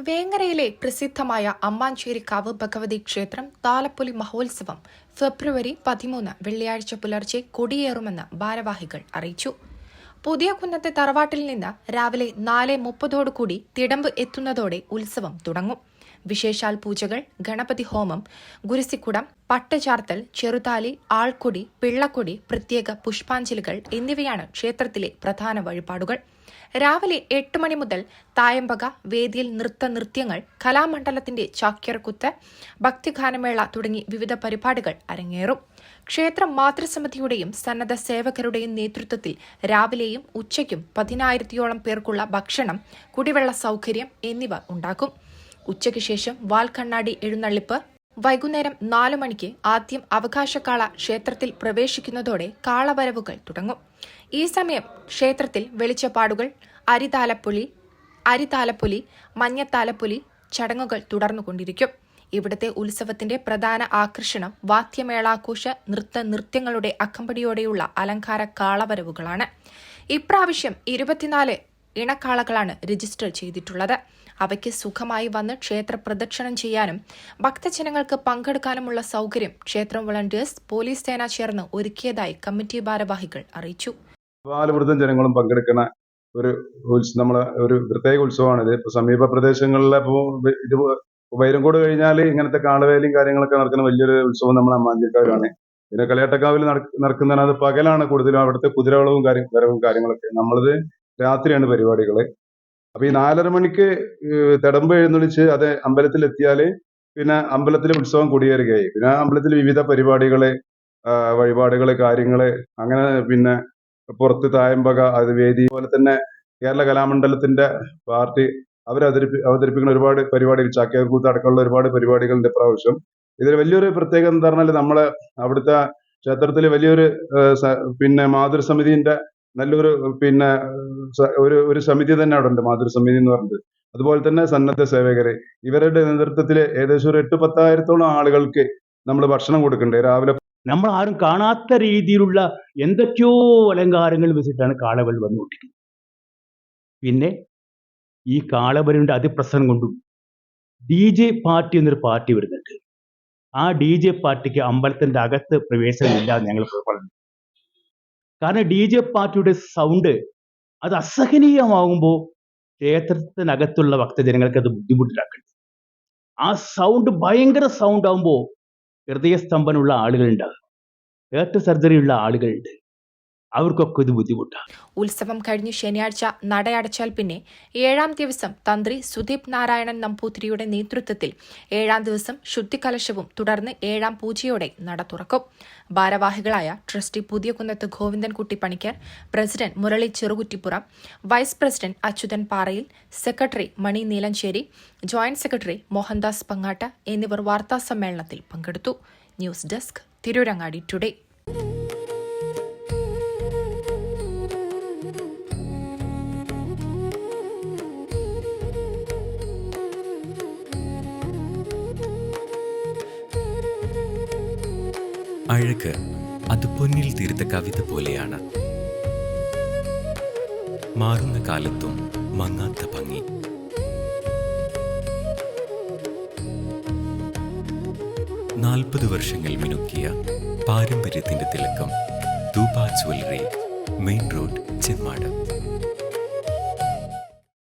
വേങ്ങരയിലെ പ്രസിദ്ധമായ അമ്മാഞ്ചേരിക്കാവ് ഭഗവതി ക്ഷേത്രം താലപ്പൊലി മഹോത്സവം ഫെബ്രുവരി 13 വെള്ളിയാഴ്ച പുലർച്ചെ കൊടിയേറുമെന്ന് ഭാരവാഹികൾ അറിയിച്ചു. പുതിയ കുന്നത്തെ തറവാട്ടിൽ നിന്ന് രാവിലെ 4:30 തിടമ്പ് എത്തുന്നതോടെ ഉത്സവം തുടങ്ങും. വിശേഷാൽ പൂജകൾ, ഗണപതി ഹോമം, ഗുരുസിക്കുടം, പട്ടുചാർത്തൽ, ചെറുതാലി, ആൾക്കൊടി, പിള്ളക്കൊടി, പ്രത്യേക പുഷ്പാഞ്ജലികൾ എന്നിവയാണ് ക്ഷേത്രത്തിലെ പ്രധാന വഴിപാടുകൾ. രാവിലെ 8 മണി മുതൽ തായമ്പക, വേദിയിൽ നൃത്യങ്ങൾ, കലാമണ്ഡലത്തിന്റെ ചാക്യാർകൂത്ത്, ഭക്തിഗാനമേള തുടങ്ങി വിവിധ പരിപാടികൾ അരങ്ങേറും. ക്ഷേത്ര മാതൃസമിതിയുടെയും സന്നദ്ധ സേവകരുടെയും നേതൃത്വത്തിൽ രാവിലെയും ഉച്ചയ്ക്കും 10,000-ഓളം പേർക്കുള്ള ഭക്ഷണം, കുടിവെള്ള സൗകര്യം എന്നിവ ഉണ്ടാക്കും. ഉച്ചയ്ക്ക് ശേഷം വാൽക്കണ്ണാടി എഴുന്നള്ളിപ്പ്. വൈകുന്നേരം 4 മണിക്ക് ആദ്യം അവകാശക്കാള ക്ഷേത്രത്തിൽ പ്രവേശിക്കുന്നതോടെ കാളവരവുകൾ തുടങ്ങും. ഈ സമയം ക്ഷേത്രത്തിൽ വെളിച്ചപ്പാടുകൾ, അരിതാലപ്പൊലി, മഞ്ഞത്താലപ്പൊലി ചടങ്ങുകൾ തുടർന്നുകൊണ്ടിരിക്കും. ഇവിടുത്തെ ഉത്സവത്തിന്റെ പ്രധാന ആകർഷണം വാദ്യമേളാഘോഷ നൃത്യങ്ങളുടെ അകമ്പടിയോടെയുള്ള അലങ്കാര കാളവരവുകളാണ്. ഇപ്രാവശ്യം 24 ഇണക്കാളകളാണ് രജിസ്റ്റർ ചെയ്തിട്ടുള്ളത്. അവയ്ക്ക് സുഖമായി വന്ന് ക്ഷേത്ര പ്രദക്ഷിണം ചെയ്യാനും ഭക്തജനങ്ങൾക്ക് പങ്കെടുക്കാനുമുള്ള സൗകര്യം ക്ഷേത്രം വളണ്ടിയേഴ്സ്, പോലീസ് സേന ചേർന്ന് ഒരുക്കിയതായി കമ്മിറ്റി ഭാരവാഹികൾ അറിയിച്ചു. ജനങ്ങളും പങ്കെടുക്കുന്ന നമ്മളെ ഒരു പ്രത്യേക ഉത്സവമാണിത്. ഇപ്പൊ സമീപ പ്രദേശങ്ങളിലെ ഇത് വൈരങ്കോട് കഴിഞ്ഞാൽ ഇങ്ങനത്തെ കാളവേലിയും കാര്യങ്ങളൊക്കെ നടക്കുന്ന വലിയൊരു ഉത്സവം നമ്മൾ അമ്മാഞ്ചേരിക്കാവിലാണ്. പിന്നെ കളിയാട്ടക്കാവിൽ നടക്കുന്നതാണ്. അത് പകലാണ് കൂടുതലും അവിടുത്തെ കുതിരവളവും കാര്യങ്ങളൊക്കെ. നമ്മളത് രാത്രിയാണ് പരിപാടികള്. അപ്പൊ ഈ 4:30 മണിക്ക് തിടമ്പ് എഴുന്നള്ളിച്ച് അത് അമ്പലത്തിലെത്തിയാല് പിന്നെ അമ്പലത്തിലെ ഉത്സവം കൊടിയേറുകയായി. പിന്നെ അമ്പലത്തിൽ വിവിധ പരിപാടികള്, വഴിപാടുകള്, കാര്യങ്ങള്, അങ്ങനെ പിന്നെ പുറത്ത് തായമ്പക, അത് വേദി, പോലെ തന്നെ കേരള കലാമണ്ഡലത്തിന്റെ പാർട്ടി അവതരിപ്പിക്കുന്ന ഒരുപാട് പരിപാടികൾ, ചാക്യാർകൂത്ത് അടക്കമുള്ള ഒരുപാട് പരിപാടികളുണ്ട് ഇപ്രാവശ്യം. ഇതിൽ വലിയൊരു പ്രത്യേകത എന്താ പറഞ്ഞാൽ നമ്മളെ അവിടുത്തെ ക്ഷേത്രത്തില് വലിയൊരു പിന്നെ മാതൃസമിതിന്റെ നല്ലൊരു പിന്നെ ഒരു സമിതി തന്നെ അവിടെ ഉണ്ട്, മാതൃസമിതി എന്ന് പറഞ്ഞത്. അതുപോലെ തന്നെ സന്നദ്ധ സേവകര്, ഇവരുടെ നേതൃത്വത്തിൽ ഏകദേശം ഒരു 8,000-10,000-ഓളം ആളുകൾക്ക് നമ്മൾ ഭക്ഷണം കൊടുക്കുന്നുണ്ട്. രാവിലെ നമ്മൾ ആരും കാണാത്ത രീതിയിലുള്ള എന്തൊക്കെയോ അലങ്കാരങ്ങൾ വെച്ചിട്ടാണ് കാളകൾ വന്നുകൊണ്ടിരിക്കുന്നത്. പിന്നെ ഈ കാളവരുടെ അതിപ്രസരം കൊണ്ടും DJ പാർട്ടി എന്നൊരു പാർട്ടി വരുന്നുണ്ട്. ആ DJ പാർട്ടിക്ക് അമ്പലത്തിന്റെ അകത്ത് പ്രവേശനമില്ല എന്ന് ഞങ്ങൾ പറഞ്ഞു. കാരണം DJ പാർട്ടിയുടെ സൗണ്ട് അത് അസഹനീയമാകുമ്പോൾ ക്ഷേത്രത്തിനകത്തുള്ള ഭക്തജനങ്ങൾക്ക് അത് ബുദ്ധിമുട്ടിലാക്കുന്നുണ്ട്. ആ സൗണ്ട് ഭയങ്കര സൗണ്ട് ആകുമ്പോൾ ഹൃദയസ്തംഭനമുള്ള ആളുകളുണ്ടാകും, ഹേർട്ട് സർജറി ഉള്ള ആളുകളുണ്ട്, അവർക്കൊക്കെ ഇത് ബുദ്ധിമുട്ടാണ്. ഉത്സവം കഴിഞ്ഞ് ശനിയാഴ്ച നടയടച്ചാൽ പിന്നെ 7-ാം ദിവസം തന്ത്രി സുദീപ് നാരായണൻ നമ്പൂതിരിയുടെ നേതൃത്വത്തിൽ 7-ാം ദിവസം ശുദ്ധികലശവും തുടർന്ന് 7-ാം പൂജയോടെ നട തുറക്കും. ഭാരവാഹികളായ trustee Puthiyakunnath Govindankutty Panicker, president Murali Cherukuttippuram, vice president Achuthan Parayil, secretary Mani Neelancheri, joint secretary Mohandas Pangatt എന്നിവർ വാർത്താസമ്മേളനത്തിൽ പങ്കെടുത്തു. News desk, Tirurangadi today. അഴക് അത് പൊന്നിൽ തീർത്ത കവിത പോലെയാണ്. മാറുന്ന കാലത്തും മങ്ങാത്ത ഭംഗി. 40 വർഷങ്ങൾ മിനുക്കിയ പാരമ്പര്യത്തിന്റെ തിളക്കം. Dubey jewellery, main road, Chemmad.